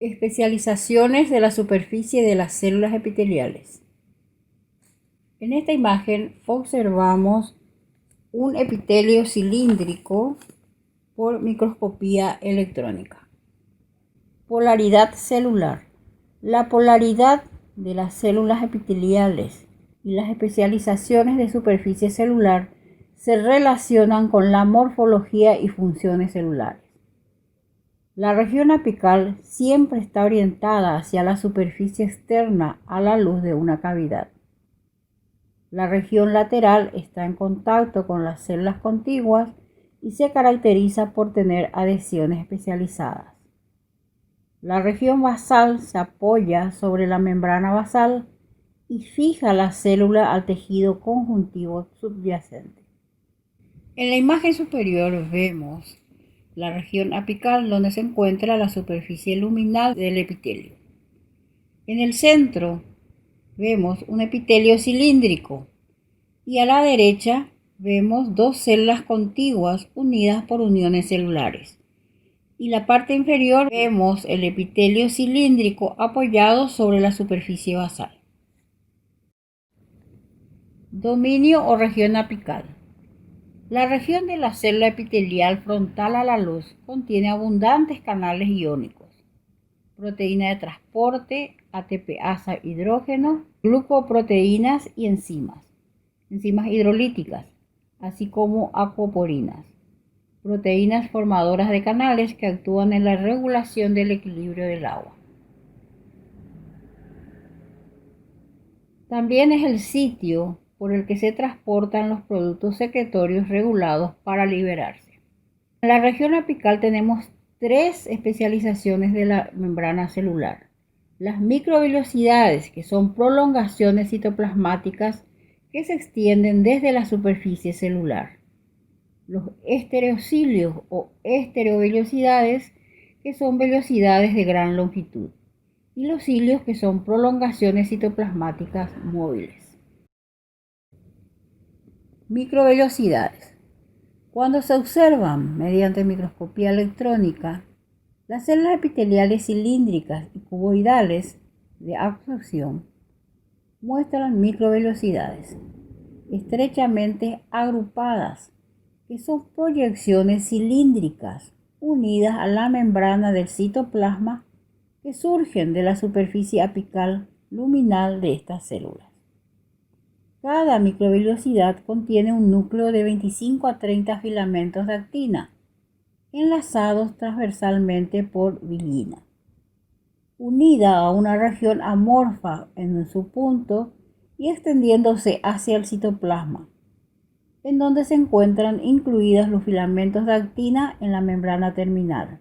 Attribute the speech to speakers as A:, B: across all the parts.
A: Especializaciones de la superficie de las células epiteliales. En esta imagen observamos un epitelio cilíndrico por microscopía electrónica. Polaridad celular. La polaridad de las células epiteliales y las especializaciones de superficie celular se relacionan con la morfología y funciones celulares. La región apical siempre está orientada hacia la superficie externa a la luz de una cavidad. La región lateral está en contacto con las células contiguas y se caracteriza por tener adhesiones especializadas. La región basal se apoya sobre la membrana basal y fija la célula al tejido conjuntivo subyacente. En la imagen superior vemos la región apical donde se encuentra la superficie luminal del epitelio. En el centro vemos un epitelio cilíndrico y a la derecha vemos dos células contiguas unidas por uniones celulares. Y la parte inferior vemos el epitelio cilíndrico apoyado sobre la superficie basal. Dominio o región apical. La región de la célula epitelial frontal a la luz contiene abundantes canales iónicos, proteína de transporte, ATPasa hidrógeno, glucoproteínas y enzimas hidrolíticas, así como acuoporinas, proteínas formadoras de canales que actúan en la regulación del equilibrio del agua. También es el sitio por el que se transportan los productos secretorios regulados para liberarse. En la región apical tenemos tres especializaciones de la membrana celular. Las microvellosidades, que son prolongaciones citoplasmáticas que se extienden desde la superficie celular. Los estereocilios o estereovellosidades, que son vellosidades de gran longitud. Y los cilios, que son prolongaciones citoplasmáticas móviles. Microvellosidades. Cuando se observan mediante microscopía electrónica, las células epiteliales cilíndricas y cuboidales de absorción muestran microvellosidades estrechamente agrupadas, que son proyecciones cilíndricas unidas a la membrana del citoplasma que surgen de la superficie apical luminal de estas células. Cada microvellosidad contiene un núcleo de 25 a 30 filamentos de actina, enlazados transversalmente por vilina, unida a una región amorfa en su punto y extendiéndose hacia el citoplasma, en donde se encuentran incluidos los filamentos de actina en la membrana terminal.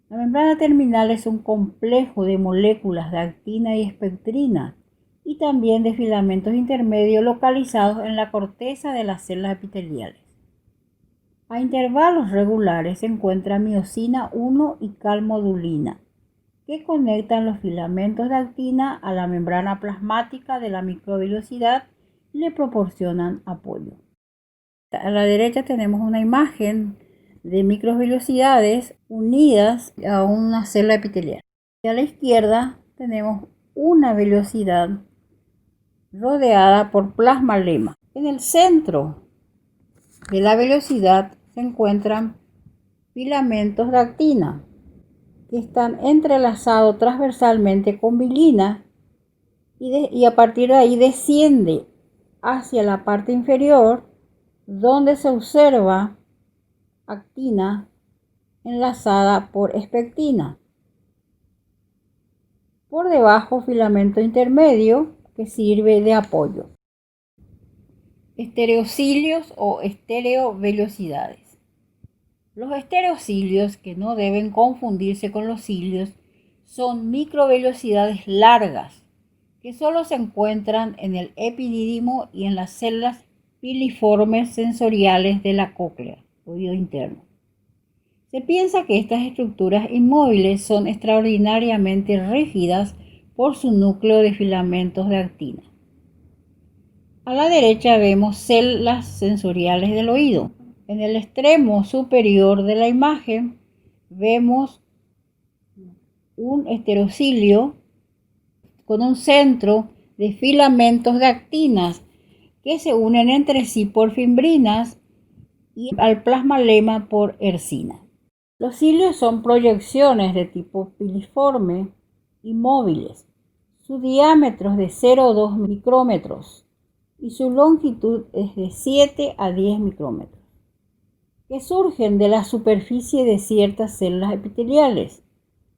A: La membrana terminal es un complejo de moléculas de actina y espectrina y también de filamentos intermedios localizados en la corteza de las células epiteliales. A intervalos regulares se encuentra miosina 1 y calmodulina, que conectan los filamentos de actina a la membrana plasmática de la microvellosidad y le proporcionan apoyo. A la derecha tenemos una imagen de microvellosidades unidas a una célula epitelial. Y a la izquierda tenemos una vellosidad rodeada por plasmalema. En el centro de la vellosidad se encuentran filamentos de actina que están entrelazados transversalmente con vilina y a partir de ahí desciende hacia la parte inferior donde se observa actina enlazada por espectina. Por debajo, filamento intermedio que sirve de apoyo. Estereocilios o estereovellosidades. Los estereocilios, que no deben confundirse con los cilios, son microvellosidades largas que solo se encuentran en el epidídimo y en las células piliformes sensoriales de la cóclea, oído interno. Se piensa que estas estructuras inmóviles son extraordinariamente rígidas por su núcleo de filamentos de actina. A la derecha vemos células sensoriales del oído. En el extremo superior de la imagen vemos un heterocilio con un centro de filamentos de actinas que se unen entre sí por fimbrinas y al plasmalema por ersina. Los cilios son proyecciones de tipo piliforme y móviles. Su diámetro es de 0,2 micrómetros y su longitud es de 7 a 10 micrómetros, que surgen de la superficie de ciertas células epiteliales,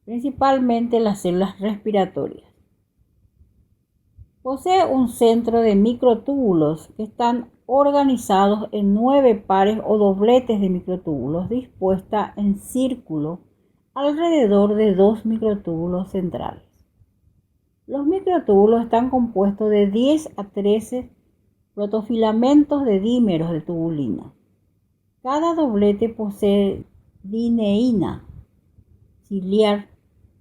A: principalmente las células respiratorias. Posee un centro de microtúbulos que están organizados en 9 pares o dobletes de microtúbulos dispuestas en círculo alrededor de 2 microtúbulos centrales. Los microtúbulos están compuestos de 10 a 13 protofilamentos de dímeros de tubulina. Cada doblete posee dineína ciliar,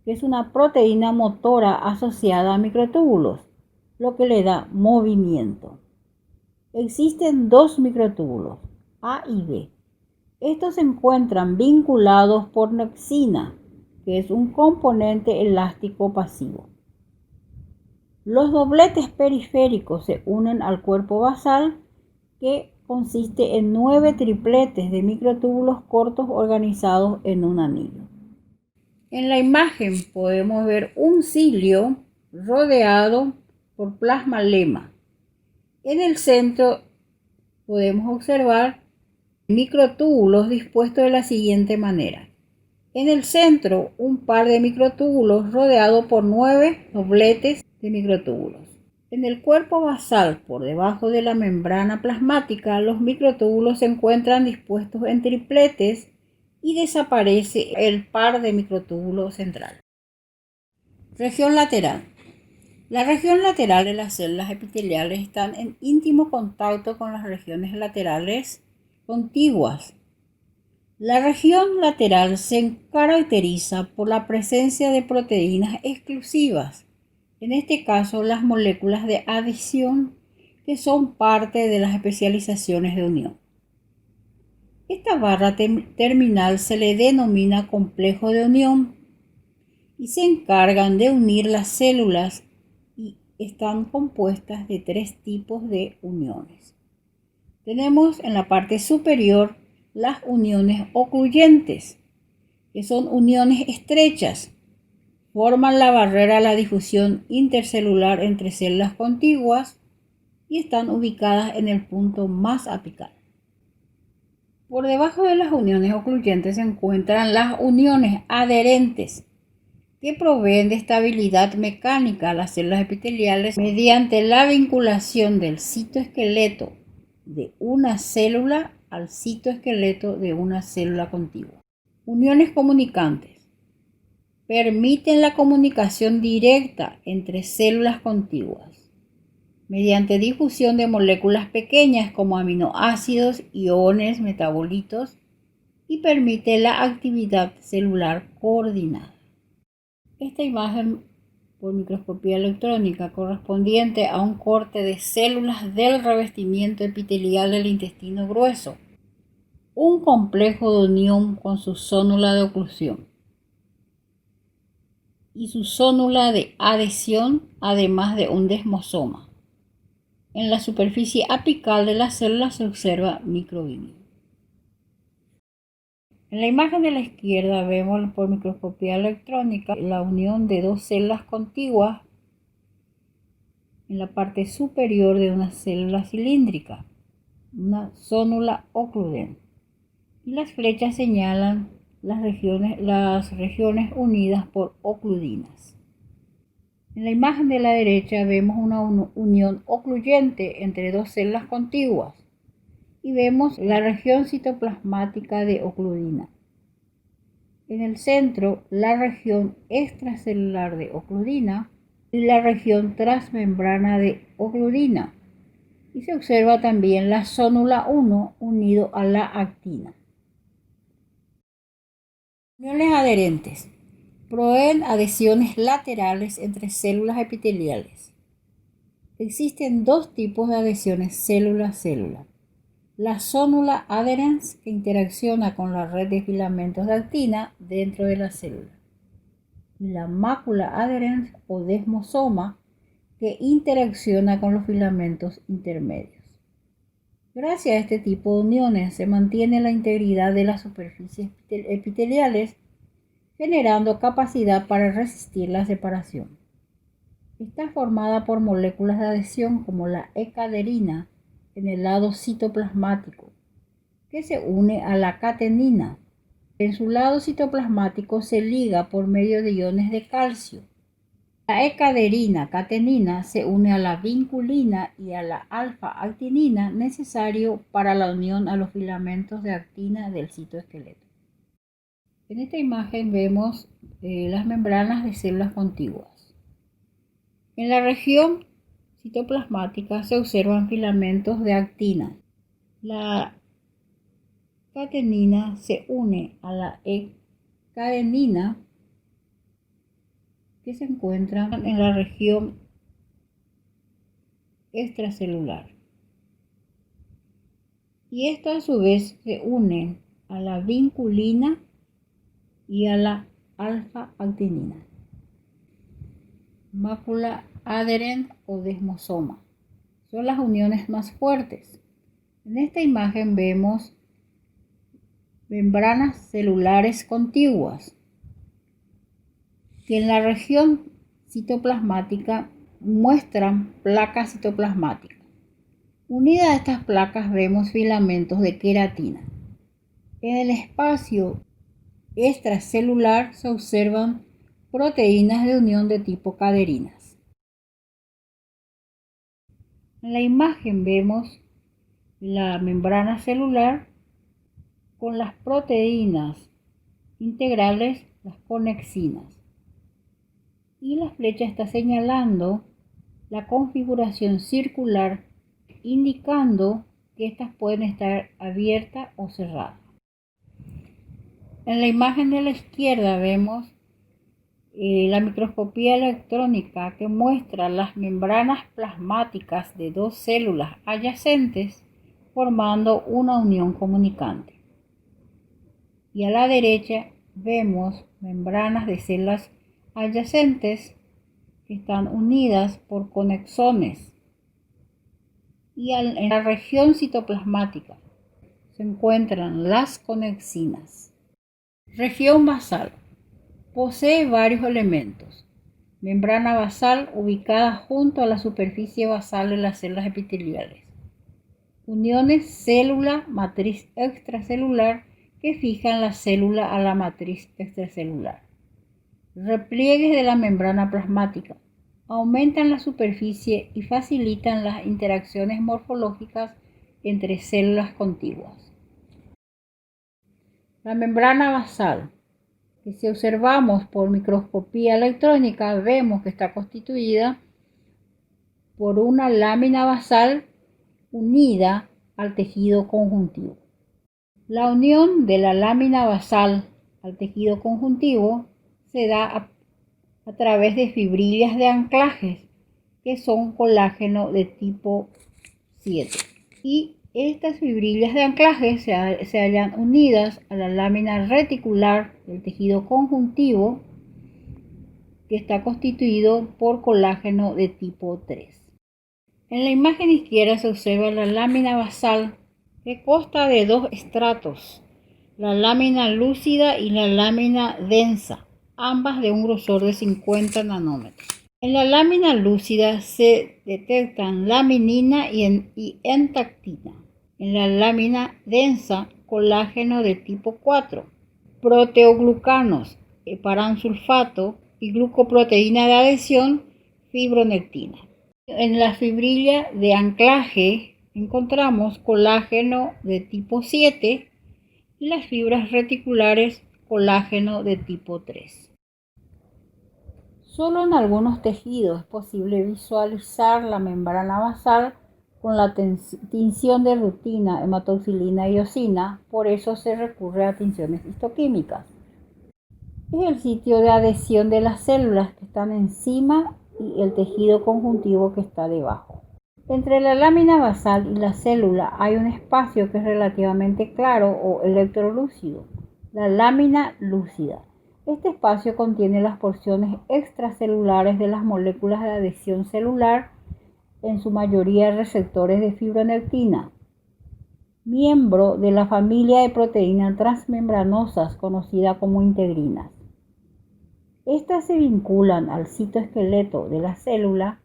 A: que es una proteína motora asociada a microtúbulos, lo que le da movimiento. Existen 2 microtúbulos, A y B. Estos se encuentran vinculados por nexina, que es un componente elástico pasivo. Los dobletes periféricos se unen al cuerpo basal, que consiste en 9 tripletes de microtúbulos cortos organizados en un anillo. En la imagen podemos ver un cilio rodeado por plasmalema. En el centro podemos observar microtúbulos dispuestos de la siguiente manera. En el centro, un par de microtúbulos rodeado por 9 dobletes de microtúbulos. En el cuerpo basal, por debajo de la membrana plasmática, los microtúbulos se encuentran dispuestos en tripletes y desaparece el par de microtúbulos central. Región lateral. La región lateral de las células epiteliales están en íntimo contacto con las regiones laterales contiguas. La región lateral se caracteriza por la presencia de proteínas exclusivas, en este caso las moléculas de adhesión, que son parte de las especializaciones de unión. Esta barra terminal se le denomina complejo de unión y se encargan de unir las células y están compuestas de 3 tipos de uniones. Tenemos en la parte superior las uniones ocluyentes, que son uniones estrechas, forman la barrera a la difusión intercelular entre células contiguas y están ubicadas en el punto más apical. Por debajo de las uniones ocluyentes se encuentran las uniones adherentes, que proveen de estabilidad mecánica a las células epiteliales mediante la vinculación del citoesqueleto de una célula al citoesqueleto de una célula contigua. Uniones comunicantes. Permiten la comunicación directa entre células contiguas mediante difusión de moléculas pequeñas como aminoácidos, iones, metabolitos, y permite la actividad celular coordinada. Esta imagen por microscopía electrónica correspondiente a un corte de células del revestimiento epitelial del intestino grueso, un complejo de unión con su zónula de oclusión y su zónula de adhesión, además de un desmosoma. En la superficie apical de la célula se observa microvillo. En la imagen de la izquierda vemos por microscopía electrónica la unión de 2 células contiguas en la parte superior de una célula cilíndrica, una zónula ocludente. Y las flechas señalan las regiones unidas por ocludinas. En la imagen de la derecha vemos una unión ocluyente entre 2 células contiguas y vemos la región citoplasmática de ocludina. En el centro, la región extracelular de ocludina y la región transmembrana de ocludina. Y se observa también la zónula 1 unido a la actina. Uniones adherentes. Proveen adhesiones laterales entre células epiteliales. Existen 2 tipos de adhesiones célula-célula. La zónula adherens, que interacciona con la red de filamentos de actina dentro de la célula. y la mácula adherens o desmosoma que interacciona con los filamentos intermedios. Gracias a este tipo de uniones se mantiene la integridad de las superficies epiteliales, generando capacidad para resistir la separación. Está formada por moléculas de adhesión como la E-caderina en el lado citoplasmático, que se une a la catenina. En su lado citoplasmático se liga por medio de iones de calcio. La E-caderina catenina se une a la vinculina y a la alfa-actinina, necesario para la unión a los filamentos de actina del citoesqueleto. En esta imagen vemos las membranas de células contiguas. En la región citoplasmática se observan filamentos de actina. La catenina se une a la E-cadenina que se encuentran en la región extracelular. Y esto a su vez se une a la vinculina y a la alfa-actinina. Mácula adherente o desmosoma son las uniones más fuertes. En esta imagen vemos membranas celulares contiguas que en la región citoplasmática muestran placas citoplasmáticas. Unidas a estas placas vemos filamentos de queratina. En el espacio extracelular se observan proteínas de unión de tipo caderinas. En la imagen vemos la membrana celular con las proteínas integrales, las conexinas. Y la flecha está señalando la configuración circular, indicando que estas pueden estar abiertas o cerradas. En la imagen de la izquierda vemos la microscopía electrónica que muestra las membranas plasmáticas de dos células adyacentes formando una unión comunicante. Y a la derecha vemos membranas de células adyacentes que están unidas por conexones. Y en la región citoplasmática se encuentran las conexinas. Región basal. Posee varios elementos. Membrana basal ubicada junto a la superficie basal de las células epiteliales. Uniones célula-matriz extracelular que fijan la célula a la matriz extracelular. Repliegues de la membrana plasmática. Aumentan la superficie y facilitan las interacciones morfológicas entre células contiguas. La membrana basal, que si observamos por microscopía electrónica, vemos que está constituida por una lámina basal unida al tejido conjuntivo. La unión de la lámina basal al tejido conjuntivo se da a través de fibrillas de anclajes que son colágeno de tipo 7. Y estas fibrillas de anclaje se hallan unidas a la lámina reticular del tejido conjuntivo que está constituido por colágeno de tipo 3. En la imagen izquierda se observa la lámina basal que consta de dos estratos, la lámina lúcida y la lámina densa, ambas de un grosor de 50 nanómetros. En la lámina lúcida se detectan laminina y entactina. En la lámina densa, colágeno de tipo 4, proteoglucanos, heparansulfato y glucoproteína de adhesión, fibronectina. En la fibrilla de anclaje encontramos colágeno de tipo 7 y las fibras reticulares colágeno de tipo 3. Solo en algunos tejidos es posible visualizar la membrana basal con la tinción de rutina, hematoxilina y eosina, por eso se recurre a tinciones histoquímicas. Es el sitio de adhesión de las células que están encima y el tejido conjuntivo que está debajo. Entre la lámina basal y la célula hay un espacio que es relativamente claro o electrolúcido, la lámina lúcida. Este espacio contiene las porciones extracelulares de las moléculas de adhesión celular, en su mayoría receptores de fibronectina, miembro de la familia de proteínas transmembranosas conocida como integrinas. Estas se vinculan al citoesqueleto de la célula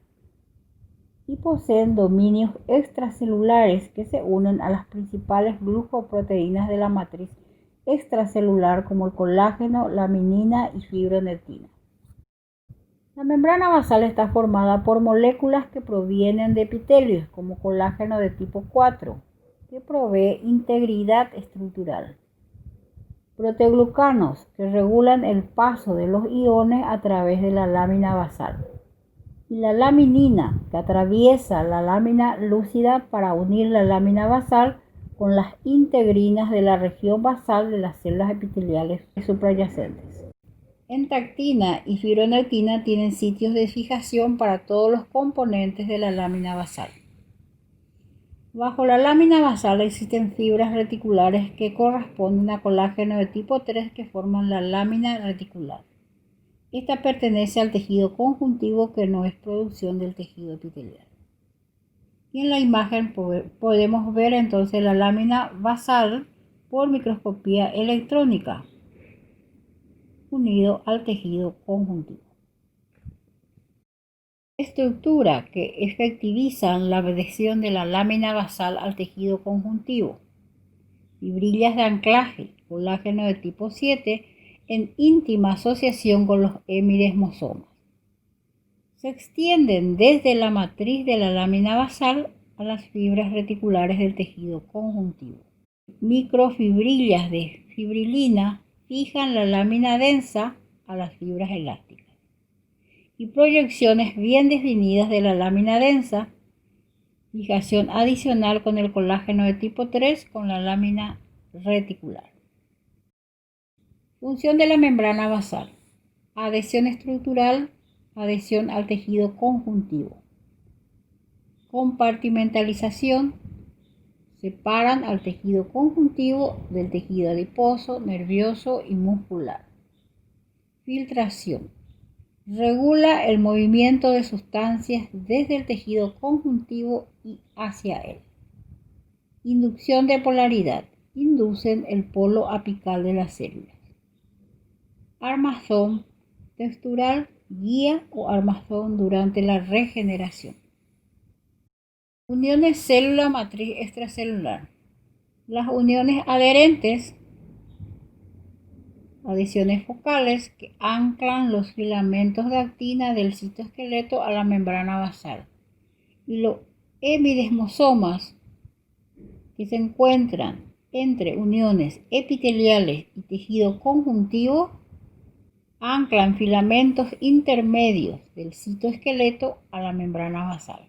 A: y poseen dominios extracelulares que se unen a las principales glucoproteínas de la matriz extracelular como el colágeno, laminina y fibronectina. La membrana basal está formada por moléculas que provienen de epitelios como colágeno de tipo 4, que provee integridad estructural. Proteoglucanos que regulan el paso de los iones a través de la lámina basal. Y la laminina que atraviesa la lámina lúcida para unir la lámina basal con las integrinas de la región basal de las células epiteliales suprayacentes. Entactina y fibronectina tienen sitios de fijación para todos los componentes de la lámina basal. Bajo la lámina basal existen fibras reticulares que corresponden a colágeno de tipo 3 que forman la lámina reticular. Esta pertenece al tejido conjuntivo, que no es producción del tejido epitelial. Y en la imagen podemos ver entonces la lámina basal por microscopía electrónica unido al tejido conjuntivo. Estructura que efectivizan la adhesión de la lámina basal al tejido conjuntivo. Fibrillas de anclaje, colágeno de tipo 7, en íntima asociación con los hemidesmosomas. Se extienden desde la matriz de la lámina basal a las fibras reticulares del tejido conjuntivo. Microfibrillas de fibrilina fijan la lámina densa a las fibras elásticas. Y proyecciones bien definidas de la lámina densa, fijación adicional con el colágeno de tipo 3 con la lámina reticular. Función de la membrana basal: adhesión estructural, adhesión al tejido conjuntivo. Compartimentalización: separan al tejido conjuntivo del tejido adiposo, nervioso y muscular. Filtración: regula el movimiento de sustancias desde el tejido conjuntivo y hacia él. Inducción de polaridad: inducen el polo apical de las células. Armazón textural: guía o armazón durante la regeneración. Uniones célula-matriz extracelular. Las uniones adherentes, adhesiones focales que anclan los filamentos de actina del citoesqueleto a la membrana basal. Y los hemidesmosomas, que se encuentran entre uniones epiteliales y tejido conjuntivo, anclan filamentos intermedios del citoesqueleto a la membrana basal.